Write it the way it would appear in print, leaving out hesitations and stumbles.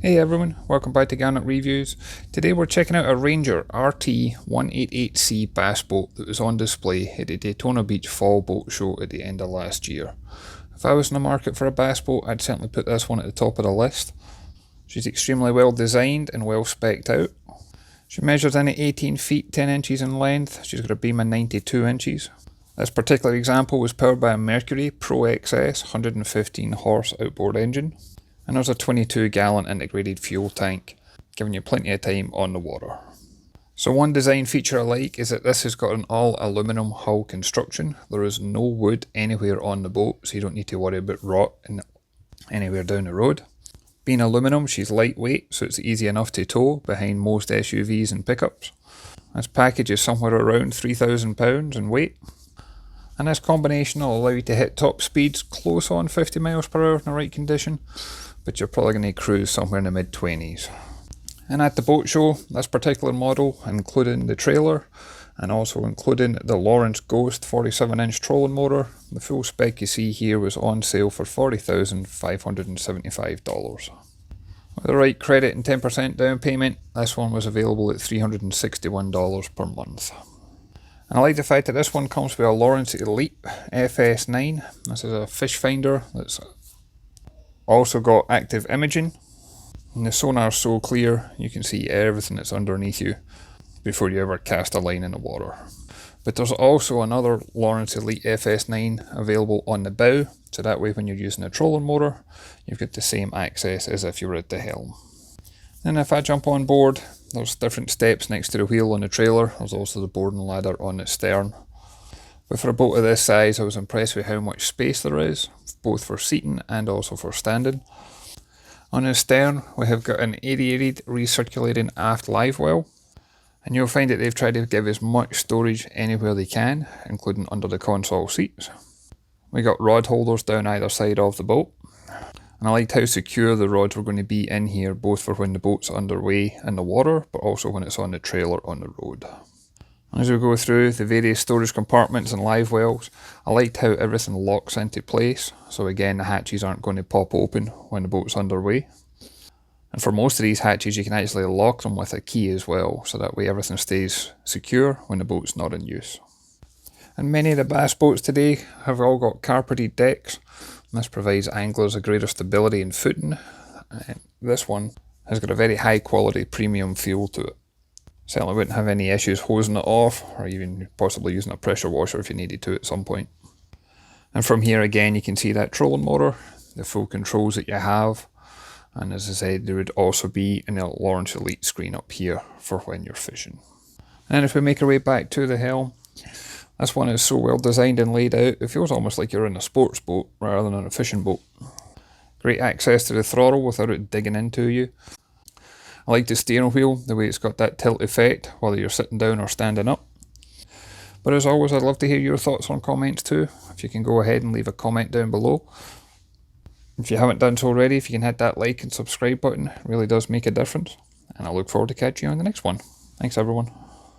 Hey everyone, welcome back to Garnock Reviews. Today we're checking out a Ranger RT188C bass boat that was on display at the Daytona Beach Fall Boat Show at the end of last year. If I was in the market for a bass boat, I'd certainly put this one at the top of the list. She's extremely well designed and well spec'd out. She measures in at 18 feet 10 inches in length. She's got a beam of 92 inches. This particular example was powered by a Mercury Pro XS 115 horse outboard engine. And there's a 22-gallon integrated fuel tank, giving you plenty of time on the water. So one design feature I like is that this has got an all aluminum hull construction. There is no wood anywhere on the boat, so you don't need to worry about rot anywhere down the road. Being aluminum, she's lightweight, so it's easy enough to tow behind most SUVs and pickups. This package is somewhere around £3,000 in weight. And this combination will allow you to hit top speeds close on 50 miles per hour in the right condition, but you're probably going to cruise somewhere in the mid-20s. And at the boat show, this particular model, including the trailer and also including the Lowrance Ghost 47-inch trolling motor, the full spec you see here was on sale for $40,575. With the right credit and 10% down payment, this one was available at $361 per month. And I like the fact that this one comes with a Lowrance Elite FS9. This is a fish finder that's also got active imaging. And the sonar's so clear you can see everything that's underneath you before you ever cast a line in the water. But there's also another Lowrance Elite FS9 available on the bow, so that way when you're using a trolling motor, you've got the same access as if you were at the helm. And if I jump on board, there's different steps next to the wheel on the trailer. There's also the boarding ladder on the stern. But for a boat of this size, I was impressed with how much space there is, both for seating and also for standing. On the stern, we have got an aerated recirculating aft live well. And you'll find that they've tried to give as much storage anywhere they can, including under the console seats. We got rod holders down either side of the boat. And I liked how secure the rods were going to be in here, both for when the boat's underway in the water, but also when it's on the trailer on the road. As we go through the various storage compartments and live wells, I liked how everything locks into place. So again, the hatches aren't going to pop open when the boat's underway. And for most of these hatches, you can actually lock them with a key as well, so that way everything stays secure when the boat's not in use. And many of the bass boats today have all got carpeted decks. This provides anglers a greater stability and footing. And this one has got a very high quality premium feel to it. Certainly wouldn't have any issues hosing it off, or even possibly using a pressure washer if you needed to at some point. And from here again you can see that trolling motor, the full controls that you have, and as I said, there would also be an Lowrance Elite screen up here for when you're fishing. And if we make our way back to the helm, this one is so well designed and laid out, it feels almost like you're in a sports boat rather than on a fishing boat. Great access to the throttle without it digging into you. I like the steering wheel, the way it's got that tilt effect, whether you're sitting down or standing up. But as always, I'd love to hear your thoughts on comments too. If you can go ahead and leave a comment down below. If you haven't done so already, if you can hit that like and subscribe button, it really does make a difference. And I look forward to catching you on the next one. Thanks everyone.